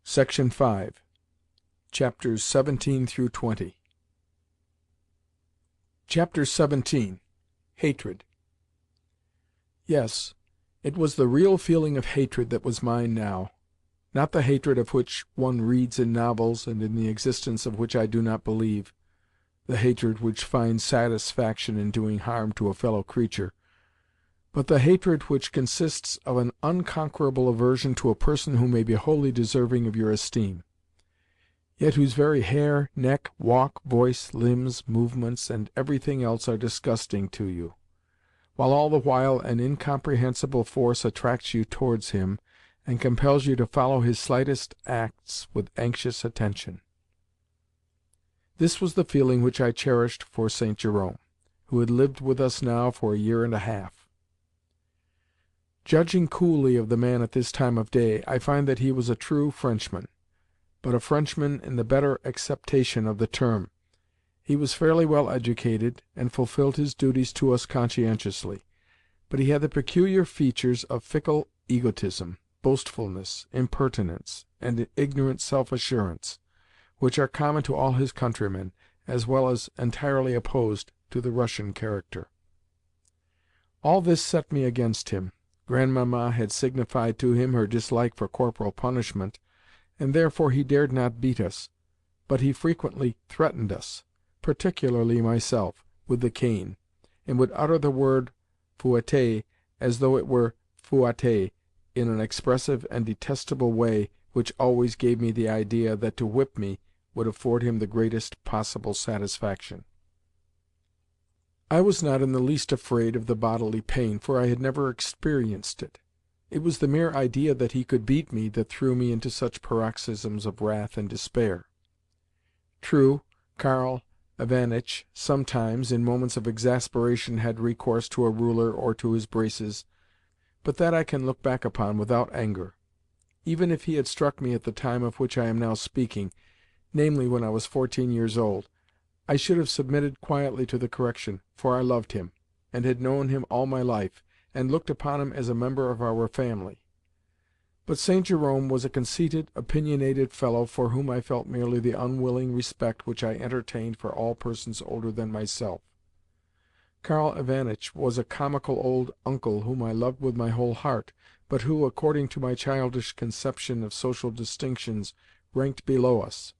Section 5. Chapters 17 through 20. Chapter 17. Hatred. Yes, it was the real feeling of hatred that was mine now, not the hatred of which one reads in novels and in the existence of which I do not believe, the hatred which finds satisfaction in doing harm to a fellow creature, but the hatred which consists of an unconquerable aversion to a person who may be wholly deserving of your esteem, yet whose very hair, neck, walk, voice, limbs, movements, and everything else are disgusting to you, while all the while an incomprehensible force attracts you towards him and compels you to follow his slightest acts with anxious attention. This was the feeling which I cherished for St. Jerome, who had lived with us now for a year and a half. Judging coolly of the man at this time of day, I find that he was a true Frenchman, but a Frenchman in the better acceptation of the term. He was fairly well educated, and fulfilled his duties to us conscientiously, but he had the peculiar features of fickle egotism, boastfulness, impertinence, and ignorant self-assurance, which are common to all his countrymen, as well as entirely opposed to the Russian character. All this set me against him. Grandmamma had signified to him her dislike for corporal punishment, and therefore he dared not beat us, but he frequently threatened us, particularly myself, with the cane, and would utter the word fouetter as though it were fouatter, in an expressive and detestable way which always gave me the idea that to whip me would afford him the greatest possible satisfaction. I was not in the least afraid of the bodily pain, for I had never experienced it. It was the mere idea that he could beat me that threw me into such paroxysms of wrath and despair. True, Karl Ivanitch sometimes, in moments of exasperation, had recourse to a ruler or to his braces, but that I can look back upon without anger. Even if he had struck me at the time of which I am now speaking, namely when I was 14 years old, I should have submitted quietly to the correction, for I loved him, and had known him all my life, and looked upon him as a member of our family. But St. Jerome was a conceited, opinionated fellow for whom I felt merely the unwilling respect which I entertained for all persons older than myself. Karl Ivanitch was a comical old uncle whom I loved with my whole heart, but who, according to my childish conception of social distinctions, ranked below us,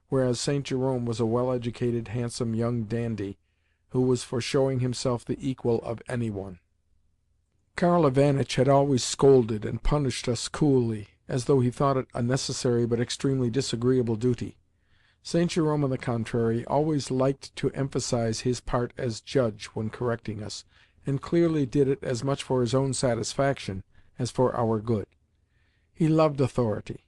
whereas St. Jerome was a well-educated, handsome young dandy, who was for showing himself the equal of any one. Karl Ivanitch had always scolded and punished us coolly, as though he thought it a necessary but extremely disagreeable duty. St. Jerome, on the contrary, always liked to emphasize his part as judge when correcting us, and clearly did it as much for his own satisfaction as for our good. He loved authority.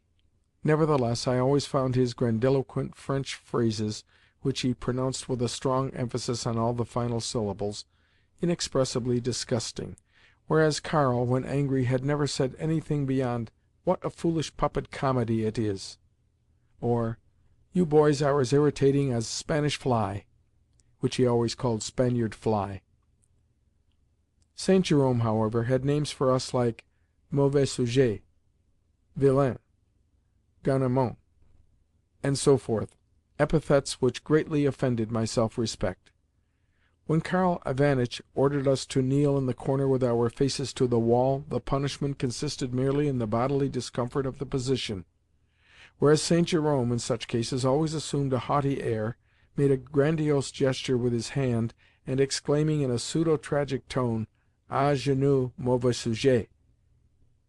Nevertheless, I always found his grandiloquent French phrases, which he pronounced with a strong emphasis on all the final syllables, inexpressibly disgusting, whereas Karl, when angry, had never said anything beyond, "What a foolish puppet comedy it is!" or, "You boys are as irritating as Spanish fly," which he always called Spaniard fly. St. Jerome, however, had names for us like mauvais sujet, vilain, garnement, and so forth, epithets which greatly offended my self-respect. When Karl Ivanitch ordered us to kneel in the corner with our faces to the wall, the punishment consisted merely in the bodily discomfort of the position, whereas St. Jerome, in such cases, always assumed a haughty air, made a grandiose gesture with his hand, and exclaiming in a pseudo-tragic tone, "À genoux, mauvais sujet,"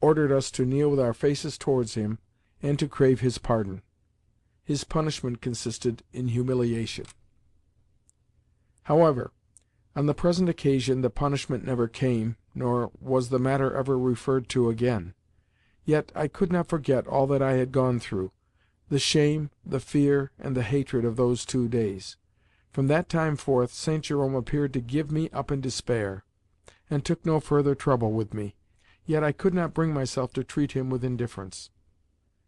ordered us to kneel with our faces towards him, and to crave his pardon. His punishment consisted in humiliation. However, on the present occasion the punishment never came, nor was the matter ever referred to again. Yet I could not forget all that I had gone through, the shame, the fear, and the hatred of those 2 days. From that time forth St. Jerome appeared to give me up in despair, and took no further trouble with me, yet I could not bring myself to treat him with indifference.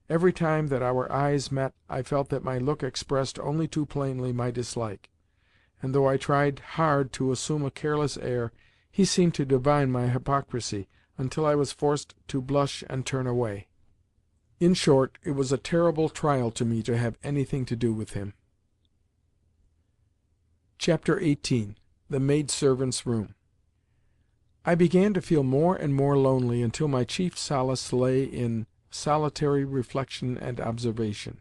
Every time that our eyes met I felt that my look expressed only too plainly my dislike, and though I tried hard to assume a careless air, he seemed to divine my hypocrisy, until I was forced to blush and turn away. In short, it was a terrible trial to me to have anything to do with him. Chapter 18. The Maidservant's Room. I began to feel more and more lonely until my chief solace lay in solitary reflection and observation.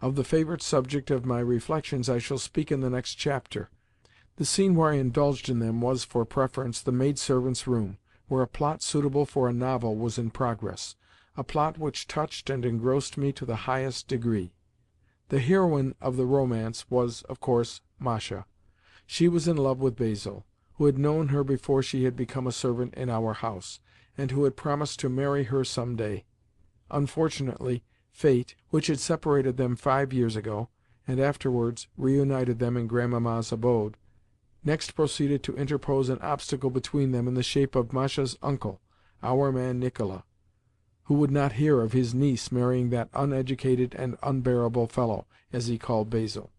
Of the favourite subject of my reflections I shall speak in the next chapter. The scene where I indulged in them was, for preference, the maidservant's room, where a plot suitable for a novel was in progress, a plot which touched and engrossed me to the highest degree. The heroine of the romance was, of course, Masha. She was in love with Basil, who had known her before she had become a servant in our house, and who had promised to marry her some day. Unfortunately, fate, which had separated them 5 years ago, and afterwards reunited them in Grandmamma's abode, next proceeded to interpose an obstacle between them in the shape of Masha's uncle, our man Nicola, who would not hear of his niece marrying that uneducated and unbearable fellow, as he called Basil.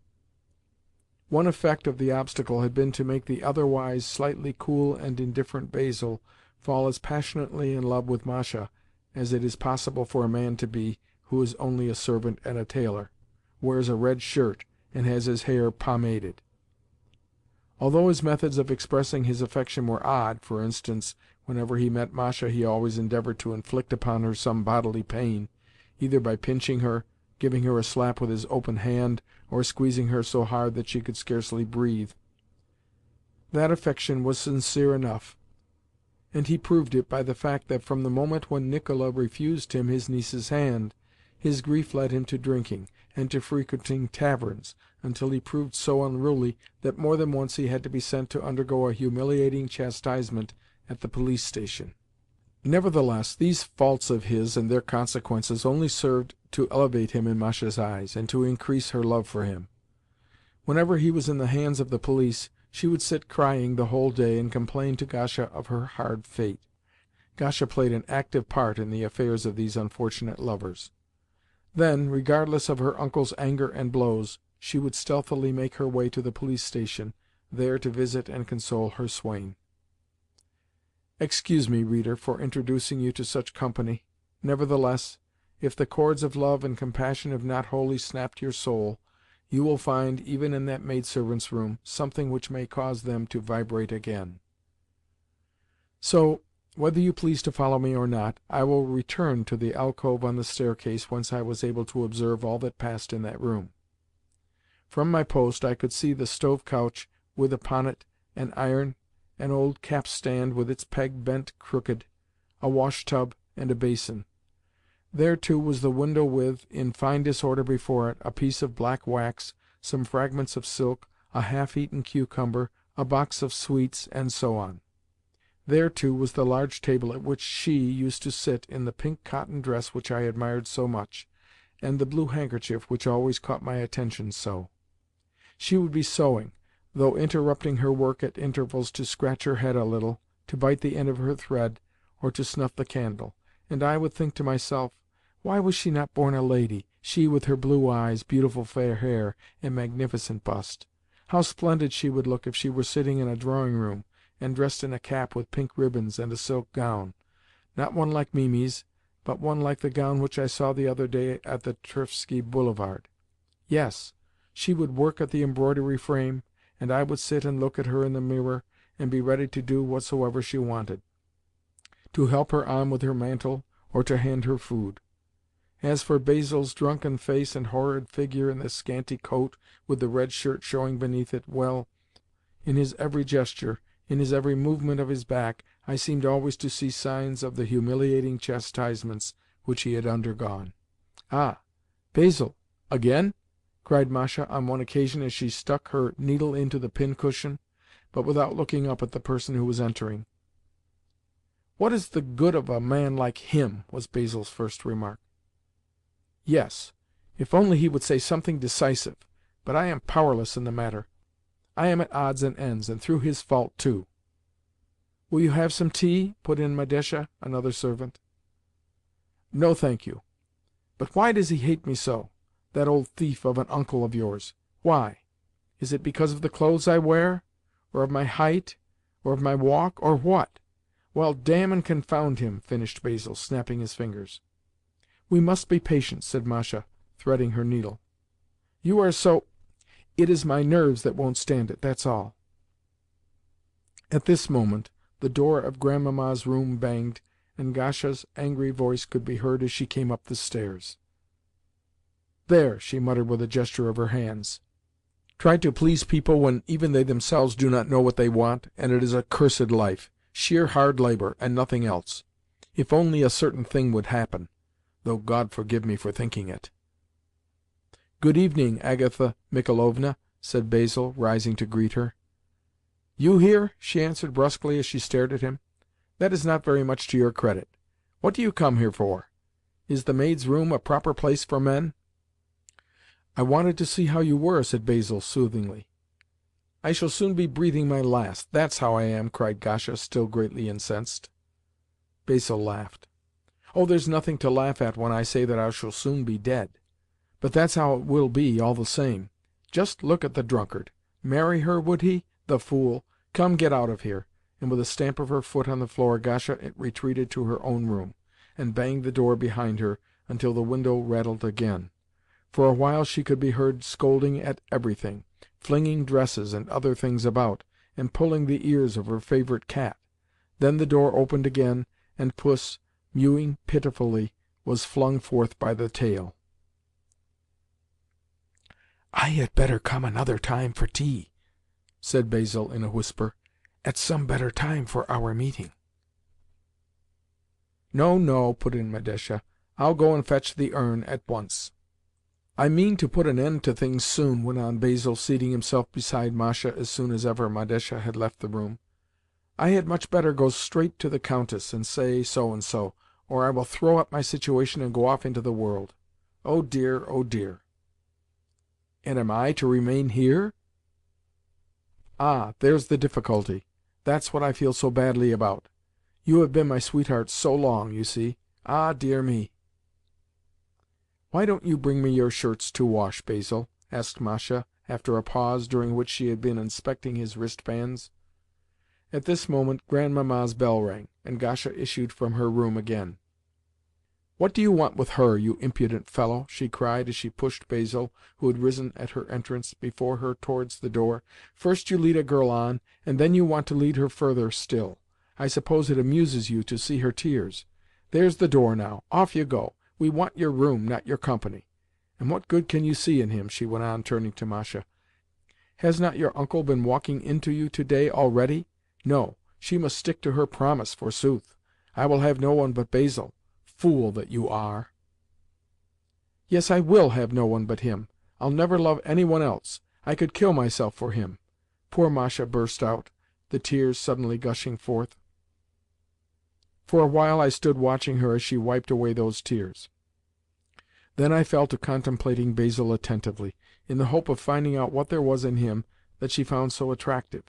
One effect of the obstacle had been to make the otherwise slightly cool and indifferent Basil fall as passionately in love with Masha as it is possible for a man to be who is only a servant and a tailor, wears a red shirt, and has his hair pomaded. Although his methods of expressing his affection were odd, for instance, whenever he met Masha he always endeavoured to inflict upon her some bodily pain, either by pinching her, giving her a slap with his open hand, or squeezing her so hard that she could scarcely breathe. That affection was sincere enough, and he proved it by the fact that from the moment when Nicola refused him his niece's hand, his grief led him to drinking, and to frequenting taverns, until he proved so unruly that more than once he had to be sent to undergo a humiliating chastisement at the police station. Nevertheless, these faults of his and their consequences only served to elevate him in Masha's eyes, and to increase her love for him. Whenever he was in the hands of the police, she would sit crying the whole day and complain to Gasha of her hard fate. Gasha played an active part in the affairs of these unfortunate lovers. Then, regardless of her uncle's anger and blows, she would stealthily make her way to the police station, there to visit and console her swain. Excuse me, reader, for introducing you to such company. Nevertheless, if the cords of love and compassion have not wholly snapped your soul, you will find, even in that maidservant's room, something which may cause them to vibrate again. So, whether you please to follow me or not, I will return to the alcove on the staircase whence I was able to observe all that passed in that room. From my post I could see the stove-couch with upon it an iron, an old capstand with its peg bent crooked, a wash-tub, and a basin. There, too, was the window with, in fine disorder before it, a piece of black wax, some fragments of silk, a half-eaten cucumber, a box of sweets, and so on. There, too, was the large table at which she used to sit in the pink cotton dress which I admired so much, and the blue handkerchief which always caught my attention so. She would be sewing, though interrupting her work at intervals to scratch her head a little, to bite the end of her thread, or to snuff the candle, and I would think to myself, why was she not born a lady, she with her blue eyes, beautiful fair hair, and magnificent bust? How splendid she would look if she were sitting in a drawing-room, and dressed in a cap with pink ribbons and a silk gown, not one like Mimi's, but one like the gown which I saw the other day at the Tverski Boulevard. Yes, she would work at the embroidery frame, and I would sit and look at her in the mirror, and be ready to do whatsoever she wanted, to help her on with her mantle, or to hand her food. As for Basil's drunken face and horrid figure in the scanty coat with the red shirt showing beneath it, well, in his every gesture, in his every movement of his back, I seemed always to see signs of the humiliating chastisements which he had undergone. "Ah, Basil! Again?" cried Masha on one occasion as she stuck her needle into the pin-cushion, but without looking up at the person who was entering. "What is the good of a man like him?" was Basil's first remark. "Yes, if only he would say something decisive, but I am powerless in the matter. I am at odds and ends, and through his fault too." "Will you have some tea?" put in Madesha, another servant. "No, thank you. But why does he hate me so, that old thief of an uncle of yours? Why? Is it because of the clothes I wear, or of my height, or of my walk, or what? Well, damn and confound him!" finished Basil, snapping his fingers. "We must be patient," said Masha, threading her needle. "You are so—" "It is my nerves that won't stand it, that's all." At this moment the door of Grandmamma's room banged, and Gasha's angry voice could be heard as she came up the stairs. "There!" she muttered with a gesture of her hands. "Try to please people when even they themselves do not know what they want, and it is a cursed life, sheer hard labour, and nothing else. If only a certain thing would happen, though God forgive me for thinking it." "Good evening, Agatha Michaelovna," said Basil, rising to greet her. "You here?" she answered brusquely as she stared at him. "That is not very much to your credit. What do you come here for? Is the maid's room a proper place for men?" "I wanted to see how you were," said Basil soothingly. "I shall soon be breathing my last, that's how I am!" cried Gasha, still greatly incensed. Basil laughed. "Oh, there's nothing to laugh at when I say that I shall soon be dead. But that's how it will be, all the same. Just look at the drunkard! Marry her, would he? The fool! Come, get out of here!" And with a stamp of her foot on the floor, Gasha retreated to her own room, and banged the door behind her until the window rattled again. For a while she could be heard scolding at everything, flinging dresses and other things about, and pulling the ears of her favourite cat. Then the door opened again, and Puss, mewing pitifully, was flung forth by the tail. "I had better come another time for tea," said Basil in a whisper, "at some better time for our meeting." "No, no," put in Madesha. "I'll go and fetch the urn at once." "I mean to put an end to things soon," went on Basil, seating himself beside Masha as soon as ever Madesha had left the room. "I had much better go straight to the Countess, and say so and so, or I will throw up my situation and go off into the world. Oh dear, oh dear!" "And am I to remain here?" "Ah, there's the difficulty. That's what I feel so badly about. You have been my sweetheart so long, you see. Ah, dear me!" "Why don't you bring me your shirts to wash, Basil?" asked Masha, after a pause, during which she had been inspecting his wristbands. At this moment Grandmamma's bell rang, and Gasha issued from her room again. "What do you want with her, you impudent fellow?" she cried as she pushed Basil, who had risen at her entrance, before her towards the door. "First you lead a girl on, and then you want to lead her further still. I suppose it amuses you to see her tears. There's the door now. Off you go. We want your room, not your company. And what good can you see in him?" she went on, turning to Masha. "Has not your uncle been walking into you to-day already? No, she must stick to her promise, forsooth. I will have no one but Basil. Fool that you are!" "Yes, I will have no one but him. I'll never love any one else. I could kill myself for him!" poor Masha burst out, the tears suddenly gushing forth. For a while I stood watching her as she wiped away those tears. Then I fell to contemplating Basil attentively, in the hope of finding out what there was in him that she found so attractive.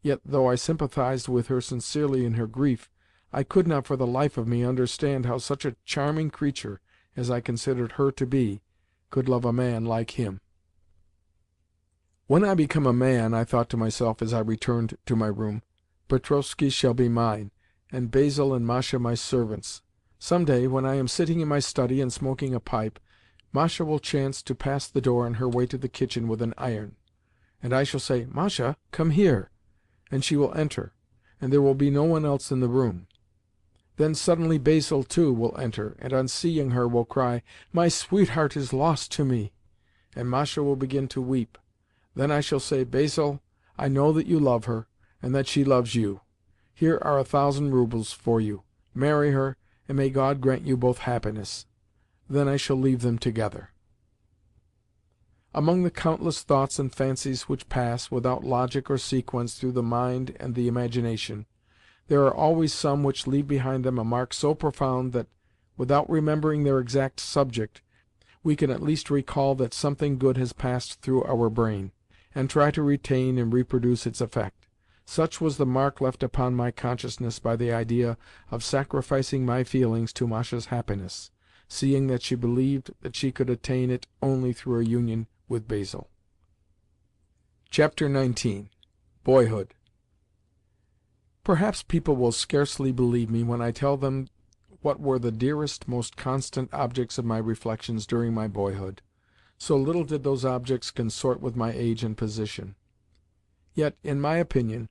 Yet, though I sympathized with her sincerely in her grief, I could not for the life of me understand how such a charming creature as I considered her to be could love a man like him. "When I become a man," I thought to myself as I returned to my room, "Petrovskoe shall be mine, and Basil and Masha my servants. Some day, when I am sitting in my study and smoking a pipe, Masha will chance to pass the door on her way to the kitchen with an iron, and I shall say, 'Masha, come here,' and she will enter, and there will be no one else in the room. Then suddenly Basil, too, will enter, and on seeing her will cry, 'My sweetheart is lost to me!' and Masha will begin to weep. Then I shall say, 'Basil, I know that you love her, and that she loves you. Here are 1,000 roubles for you. Marry her, and may God grant you both happiness.' Then I shall leave them together." Among the countless thoughts and fancies which pass, without logic or sequence, through the mind and the imagination, there are always some which leave behind them a mark so profound that, without remembering their exact subject, we can at least recall that something good has passed through our brain, and try to retain and reproduce its effect. Such was the mark left upon my consciousness by the idea of sacrificing my feelings to Masha's happiness, seeing that she believed that she could attain it only through a union with Basil. Chapter 19. Boyhood. Perhaps people will scarcely believe me when I tell them what were the dearest, most constant objects of my reflections during my boyhood, so little did those objects consort with my age and position. Yet, in my opinion,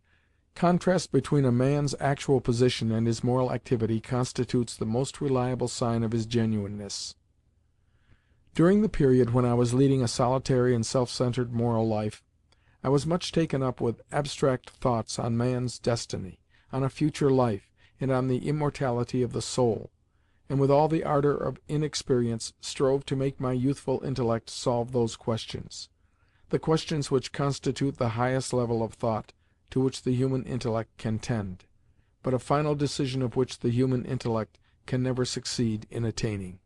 contrast between a man's actual position and his moral activity constitutes the most reliable sign of his genuineness. During the period when I was leading a solitary and self-centered moral life, I was much taken up with abstract thoughts on man's destiny, on a future life, and on the immortality of the soul, and with all the ardor of inexperience strove to make my youthful intellect solve those questions, the questions which constitute the highest level of thought to which the human intellect can tend, but a final decision of which the human intellect can never succeed in attaining.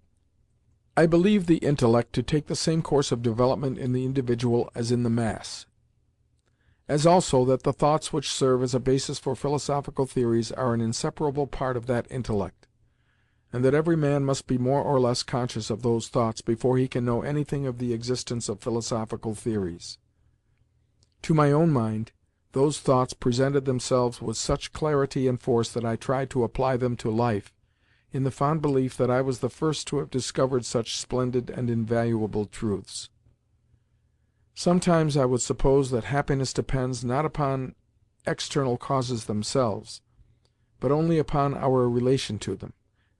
I believe the intellect to take the same course of development in the individual as in the mass, as also that the thoughts which serve as a basis for philosophical theories are an inseparable part of that intellect, and that every man must be more or less conscious of those thoughts before he can know anything of the existence of philosophical theories. To my own mind, those thoughts presented themselves with such clarity and force that I tried to apply them to life, in the fond belief that I was the first to have discovered such splendid and invaluable truths. Sometimes I would suppose that happiness depends, not upon external causes themselves, but only upon our relation to them,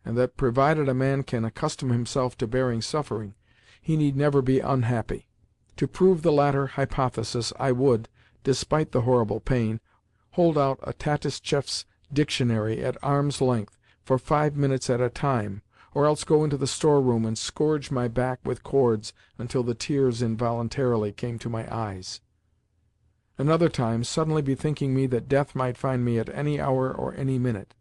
and that, provided a man can accustom himself to bearing suffering, he need never be unhappy. To prove the latter hypothesis I would, despite the horrible pain, hold out a Tatistchev's dictionary at arm's length for 5 minutes at a time, or else go into the store-room and scourge my back with cords until the tears involuntarily came to my eyes. Another time, suddenly bethinking me that death might find me at any hour or any minute,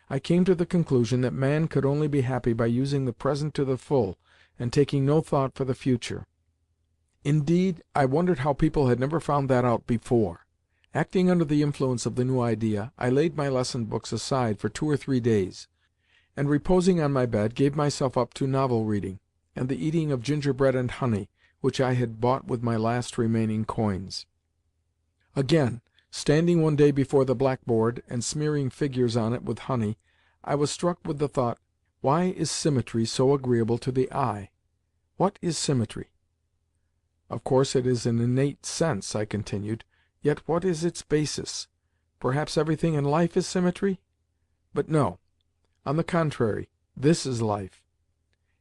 I came to the conclusion that man could only be happy by using the present to the full, and taking no thought for the future. Indeed, I wondered how people had never found that out before. Acting under the influence of the new idea, I laid my lesson books aside for 2 or 3 days, and, reposing on my bed, gave myself up to novel-reading, and the eating of gingerbread and honey, which I had bought with my last remaining coins. Again, standing one day before the blackboard, and smearing figures on it with honey, I was struck with the thought, why is symmetry so agreeable to the eye? What is symmetry? Of course it is an innate sense, I continued, yet what is its basis? Perhaps everything in life is symmetry? But no. On the contrary, this is life.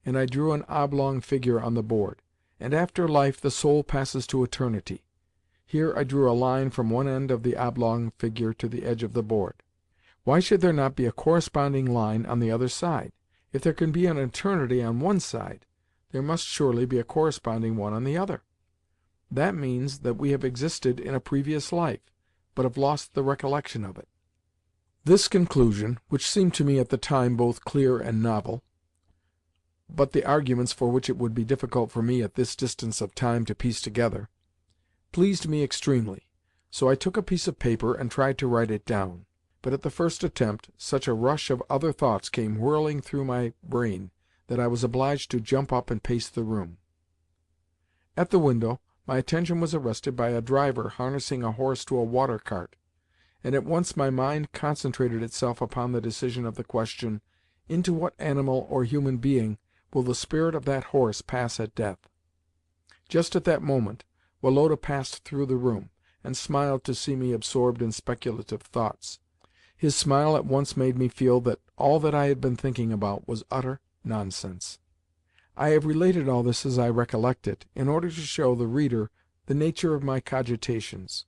And I drew an oblong figure on the board. And after life the soul passes to eternity. Here I drew a line from one end of the oblong figure to the edge of the board. Why should there not be a corresponding line on the other side? If there can be an eternity on one side, there must surely be a corresponding one on the other. That means that we have existed in a previous life, but have lost the recollection of it. This conclusion, which seemed to me at the time both clear and novel, but the arguments for which it would be difficult for me at this distance of time to piece together, pleased me extremely, so I took a piece of paper and tried to write it down. But at the first attempt, such a rush of other thoughts came whirling through my brain that I was obliged to jump up and pace the room. At the window, my attention was arrested by a driver harnessing a horse to a water-cart, and at once my mind concentrated itself upon the decision of the question, into what animal or human being will the spirit of that horse pass at death? Just at that moment, Woloda passed through the room, and smiled to see me absorbed in speculative thoughts. His smile at once made me feel that all that I had been thinking about was utter nonsense. I have related all this as I recollect it, in order to show the reader the nature of my cogitations.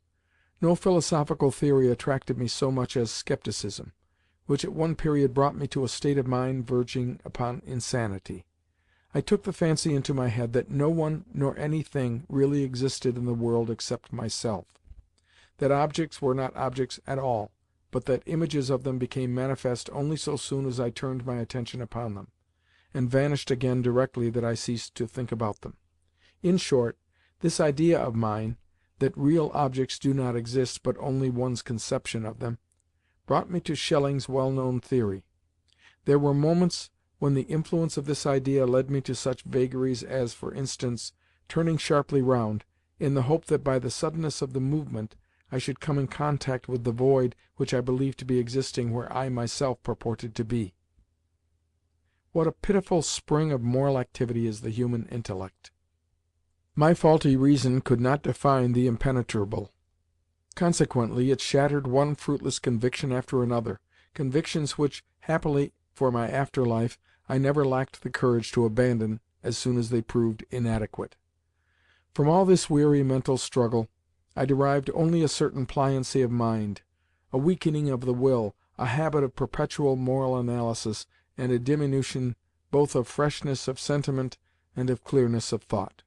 No philosophical theory attracted me so much as scepticism, which at one period brought me to a state of mind verging upon insanity. I took the fancy into my head that no one nor anything really existed in the world except myself, that objects were not objects at all, but that images of them became manifest only so soon as I turned my attention upon them, and vanished again directly that I ceased to think about them. In short, this idea of mine, that real objects do not exist but only one's conception of them, brought me to Schelling's well-known theory. There were moments when the influence of this idea led me to such vagaries as, for instance, turning sharply round, in the hope that by the suddenness of the movement I should come in contact with the void which I believed to be existing where I myself purported to be. What a pitiful spring of moral activity is the human intellect! My faulty reason could not define the impenetrable. Consequently, it shattered one fruitless conviction after another, convictions which, happily for my after life, I never lacked the courage to abandon as soon as they proved inadequate. From all this weary mental struggle I derived only a certain pliancy of mind, a weakening of the will, a habit of perpetual moral analysis, and a diminution both of freshness of sentiment and of clearness of thought.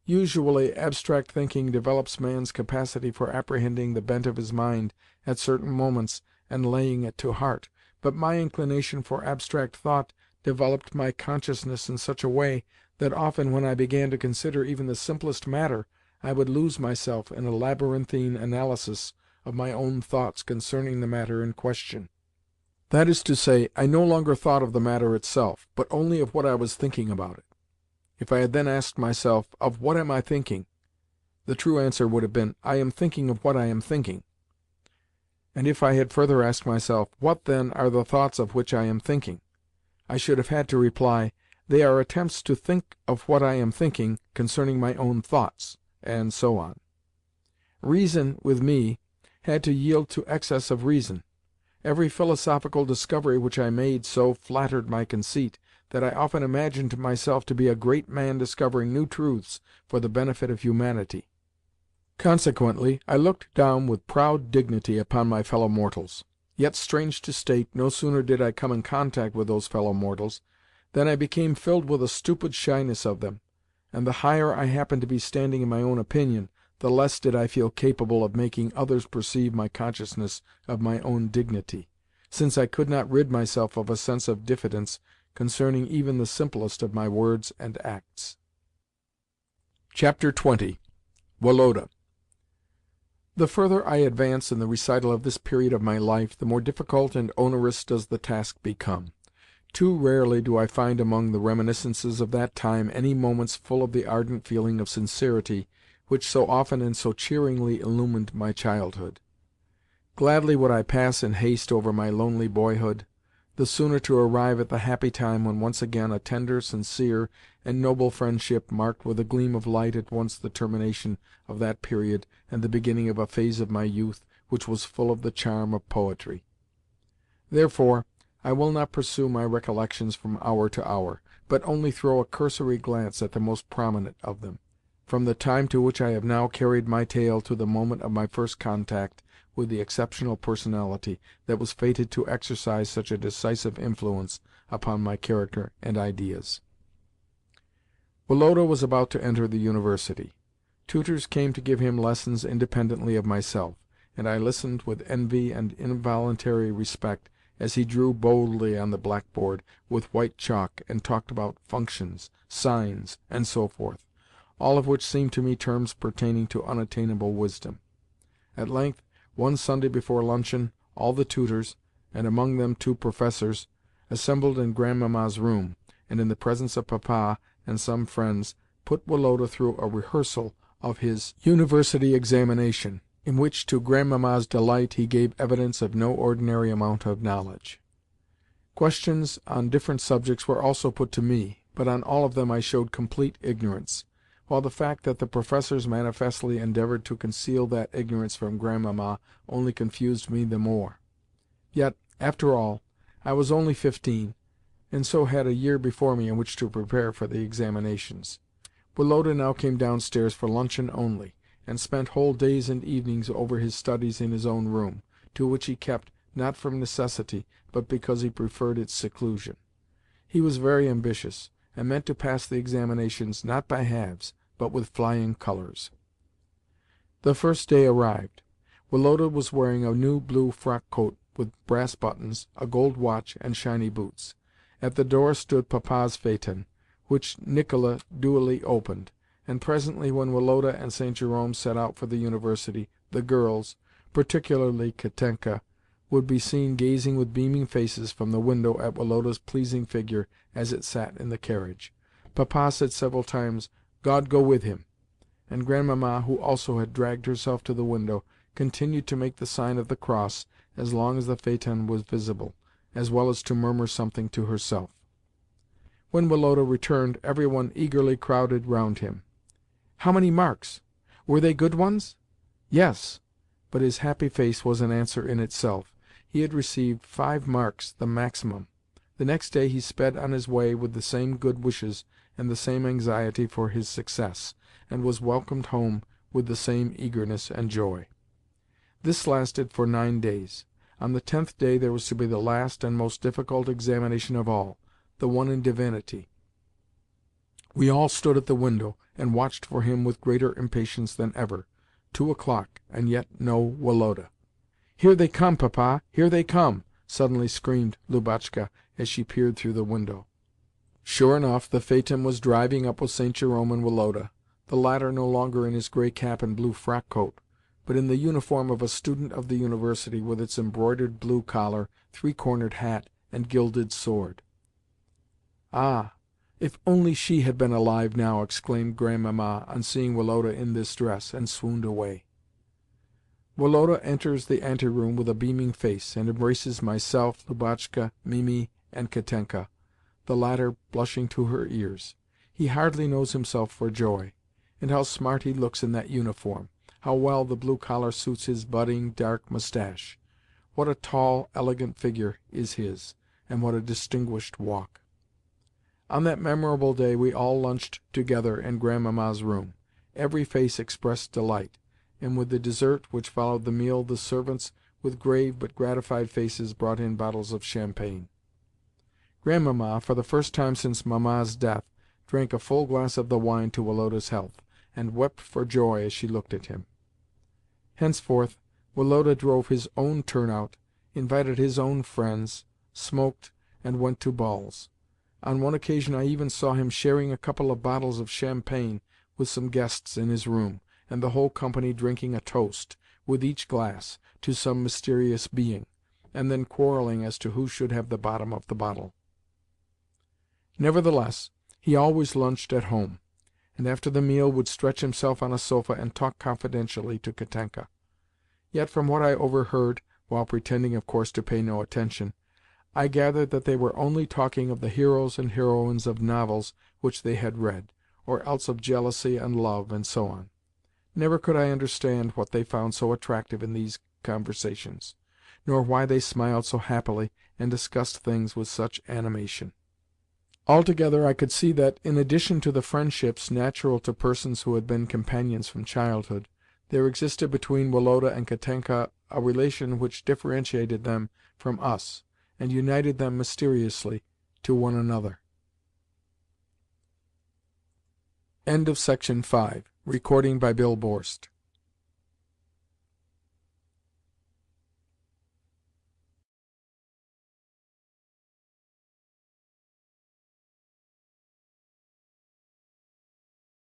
Usually, abstract thinking develops man's capacity for apprehending the bent of his mind at certain moments and laying it to heart, but my inclination for abstract thought developed my consciousness in such a way that often when I began to consider even the simplest matter I would lose myself in a labyrinthine analysis of my own thoughts concerning the matter in question. That is to say, I no longer thought of the matter itself, but only of what I was thinking about it. If I had then asked myself, "Of what am I thinking?" the true answer would have been, "I am thinking of what I am thinking." And if I had further asked myself, "What, then, are the thoughts of which I am thinking?" I should have had to reply, "They are attempts to think of what I am thinking concerning my own thoughts," and so on. Reason, with me, had to yield to excess of reason. Every philosophical discovery which I made so flattered my conceit that I often imagined myself to be a great man discovering new truths for the benefit of humanity. Consequently, I looked down with proud dignity upon my fellow mortals. Yet, strange to state, no sooner did I come in contact with those fellow mortals than I became filled with a stupid shyness of them, and the higher I happened to be standing in my own opinion, the less did I feel capable of making others perceive my consciousness of my own dignity, since I could not rid myself of a sense of diffidence concerning even the simplest of my words and acts. Chapter 20. Woloda. The further I advance in the recital of this period of my life, the more difficult and onerous does the task become. Too rarely do I find among the reminiscences of that time any moments full of the ardent feeling of sincerity which so often and so cheeringly illumined my childhood. Gladly would I pass in haste over my lonely boyhood, the sooner to arrive at the happy time when once again a tender, sincere, and noble friendship marked with a gleam of light at once the termination of that period and the beginning of a phase of my youth which was full of the charm of poetry. Therefore, I will not pursue my recollections from hour to hour, but only throw a cursory glance at the most prominent of them, from the time to which I have now carried my tale to the moment of my first contact with the exceptional personality that was fated to exercise such a decisive influence upon my character and ideas. Woloda was about to enter the University. Tutors came to give him lessons independently of myself, and I listened with envy and involuntary respect as he drew boldly on the blackboard with white chalk and talked about functions, sines, and so forth, all of which seemed to me terms pertaining to unattainable wisdom. At length, one Sunday before luncheon, all the tutors, and among them 2 professors, assembled in Grandmamma's room, and in the presence of Papa and some friends, put Woloda through a rehearsal of his University examination, in which, to Grandmamma's delight, he gave evidence of no ordinary amount of knowledge. Questions on different subjects were also put to me, but on all of them I showed complete ignorance, while the fact that the professors manifestly endeavoured to conceal that ignorance from Grandmamma only confused me the more. Yet, after all, I was only 15, and so had a year before me in which to prepare for the examinations. Woloda now came downstairs for luncheon only, and spent whole days and evenings over his studies in his own room, to which he kept, not from necessity, but because he preferred its seclusion. He was very ambitious, and meant to pass the examinations not by halves, but with flying colours. The first day arrived. Woloda was wearing a new blue frock-coat with brass buttons, a gold watch, and shiny boots. At the door stood Papa's phaeton, which Nicola duly opened, and presently, when Woloda and St. Jerome set out for the University, the girls, particularly Katenka, would be seen gazing with beaming faces from the window at Woloda's pleasing figure as it sat in the carriage. Papa said several times, "God go with him," and Grandmamma, who also had dragged herself to the window, continued to make the sign of the cross as long as the phaeton was visible, as well as to murmur something to herself. When Woloda returned, every one eagerly crowded round him. "How many marks? Were they good ones?" "Yes." But his happy face was an answer in itself. He had received 5 marks, the maximum. The next day he sped on his way with the same good wishes and the same anxiety for his success, and was welcomed home with the same eagerness and joy. This lasted for 9 days. On the 10th day there was to be the last and most difficult examination of all, the one in divinity. We all stood at the window, and watched for him with greater impatience than ever. 2 o'clock, and yet no Woloda. "Here they come, Papa! Here they come!" suddenly screamed Lubotshka as she peered through the window. Sure enough, the phaeton was driving up with St. Jerome and Woloda, the latter no longer in his grey cap and blue frock-coat, but in the uniform of a student of the University, with its embroidered blue collar, 3-cornered hat, and gilded sword. "Ah, if only she had been alive now!" exclaimed Grandmamma on seeing Woloda in this dress, and swooned away. Woloda enters the ante-room with a beaming face, and embraces myself, Lubotshka, Mimi, and Katenka, the latter blushing to her ears. He hardly knows himself for joy. And how smart he looks in that uniform! How well the blue collar suits his budding, dark moustache! What a tall, elegant figure is his, and what a distinguished walk! On that memorable day we all lunched together in Grandmamma's room. Every face expressed delight, and with the dessert which followed the meal the servants, with grave but gratified faces, brought in bottles of champagne. Grandmamma, for the first time since Mamma's death, drank a full glass of the wine to Woloda's health, and wept for joy as she looked at him. Henceforth Woloda drove his own turnout, invited his own friends, smoked, and went to balls. On one occasion I even saw him sharing a couple of bottles of champagne with some guests in his room, and the whole company drinking a toast, with each glass, to some mysterious being, and then quarrelling as to who should have the bottom of the bottle. Nevertheless, he always lunched at home, and after the meal would stretch himself on a sofa and talk confidentially to Katenka. Yet from what I overheard, while pretending of course to pay no attention, I gathered that they were only talking of the heroes and heroines of novels which they had read, or else of jealousy and love, and so on. Never could I understand what they found so attractive in these conversations, nor why they smiled so happily and discussed things with such animation. Altogether I could see that, in addition to the friendships natural to persons who had been companions from childhood, there existed between Woloda and Katenka a relation which differentiated them from us, and united them mysteriously to one another. End of Section 5. Recording by Bill Borst.